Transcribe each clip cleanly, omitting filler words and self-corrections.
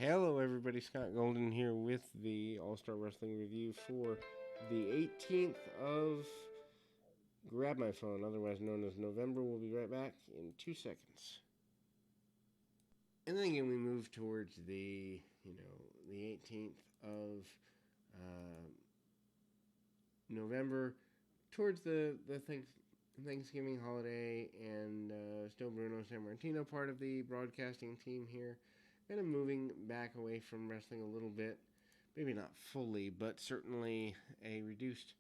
Hello, everybody. Scott Golden here with the All Star Wrestling Review for the 18th of Grab My Phone, otherwise known as November. We'll be right back in 2 seconds. And then again, we move towards the 18th of uh, November, towards the Thanksgiving holiday, and still Bruno Sammartino, part of the broadcasting team here, kind of moving back away from wrestling a little bit. Maybe not fully, but certainly a reduced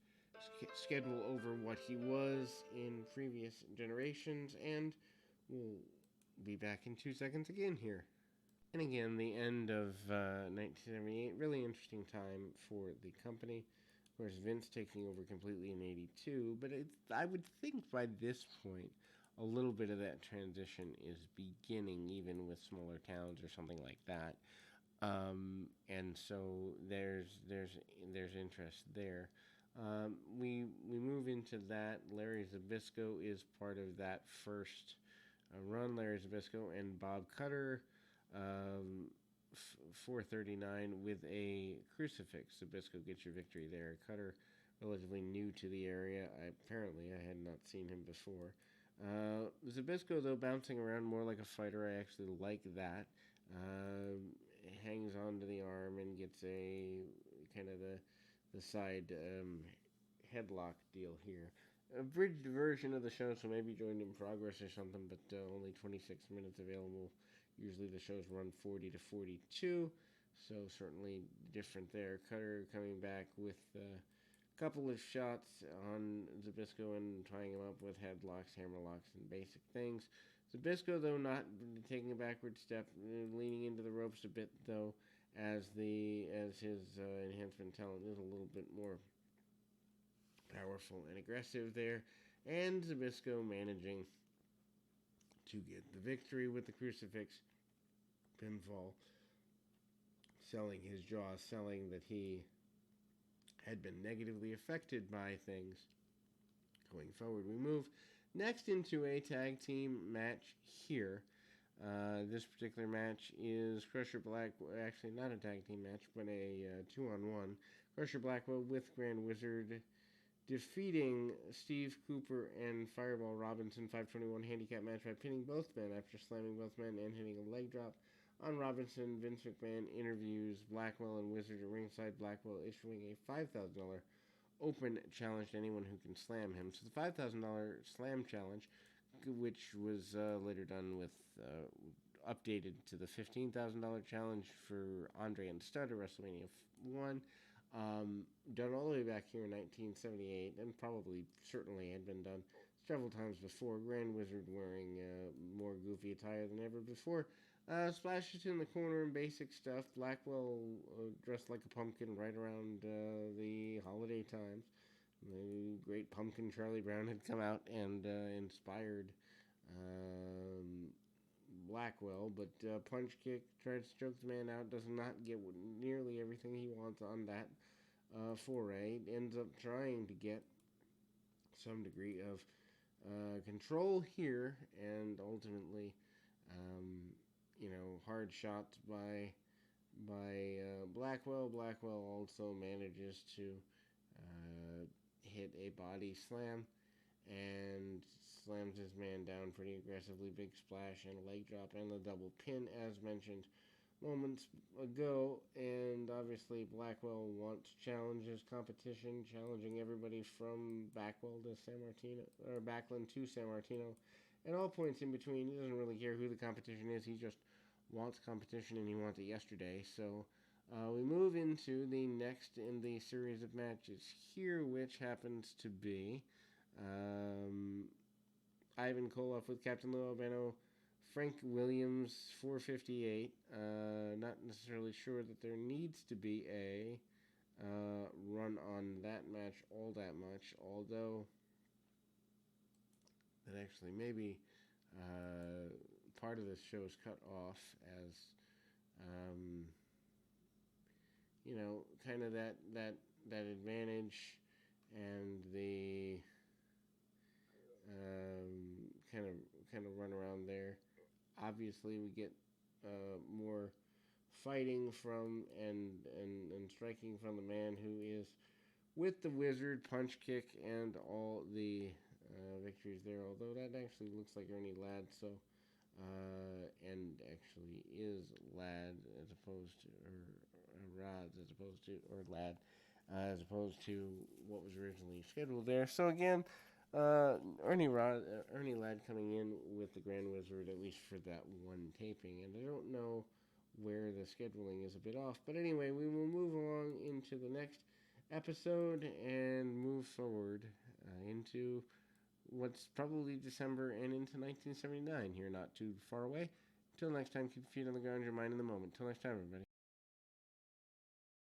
schedule over what he was in previous generations, and we'll be back in 2 seconds again here. And again, the end of 1978, really interesting time for the company. Of course, Vince taking over completely in '82, but I would think by this point, a little bit of that transition is beginning, even with smaller towns or something like that. And so there's interest there. We move into that. Larry Zbyszko is part of that first run. Larry Zbyszko and Bob Cutter, 439 with a crucifix. Zbyszko gets your victory there. Cutter, relatively new to the area. Apparently, I had not seen him before. Zbyszko, though, bouncing around more like a fighter. I actually like that. Hangs onto the arm and gets a kind of the side headlock deal here. A bridged version of the show, so maybe joined in progress or something, but only 26 minutes available. Usually the shows run 40 to 42, so certainly different there. Cutter coming back with a couple of shots on Zbyszko and tying him up with headlocks, hammerlocks, and basic things. Zbyszko, though, not taking a backward step, leaning into the ropes a bit, though, as his enhancement talent is a little bit more powerful and aggressive there. And Zbyszko managing to get the victory with the crucifix pinfall, selling his jaw, selling that he had been negatively affected by things. Going forward, we move next into a tag team match here. This particular match is Crusher Black, actually not a tag team match, but a 2-on-1. Crusher Blackwell with Grand Wizard defeating Steve Cooper and Fireball Robinson. 521 handicap match by pinning both men after slamming both men and hitting a leg drop on Robinson. Vince McMahon interviews Blackwell and Wizard at ringside. Blackwell issuing a $5,000 open challenge to anyone who can slam him. So the $5,000 slam challenge, which was later done with updated to the $15,000 challenge for Andre and Studd at WrestleMania 1. Done all the way back here in 1978, and probably certainly had been done several times before. Grand Wizard wearing more goofy attire than ever before. Splashes in the corner and basic stuff. Blackwell dressed like a pumpkin right around the holiday times. The great pumpkin Charlie Brown had come out and inspired Blackwell, but punch kick, tries to choke the man out, does not get nearly everything he wants on that foray. Ends up trying to get some degree of control here, and ultimately, hard shots by Blackwell. Blackwell also manages to hit a body slam and slams his man down pretty aggressively. Big splash and a leg drop and a double pin, as mentioned moments ago. And obviously, Blackwell wants challenges, competition, challenging everybody from Backwell to Sammartino, or Backlund to Sammartino, and all points in between. He doesn't really care who the competition is. He just wants competition, and he wants it yesterday. So we move into the next in the series of matches here, which happens to be Ivan Koloff with Captain Lou Albano, Frank Williams, 458. Not necessarily sure that there needs to be a run on that match all that much, although that actually maybe part of this show is cut off as um, kind of that advantage and the kind of run around there. Obviously, we get more fighting from and striking from the man who is with the wizard, punch kick, and all the victories there. Although that actually looks like Ernie Ladd, so and actually is Ladd as opposed to or Rods as opposed to or Ladd as opposed to what was originally scheduled there. So again, Ernie Ladd coming in with the Grand Wizard at least for that one taping, and I don't know where the scheduling is a bit off. But anyway, we will move along into the next episode and move forward into what's probably December and into 1979 here, not too far away. Until next time, keep your feet on the ground, your mind in the moment. Until next time, everybody.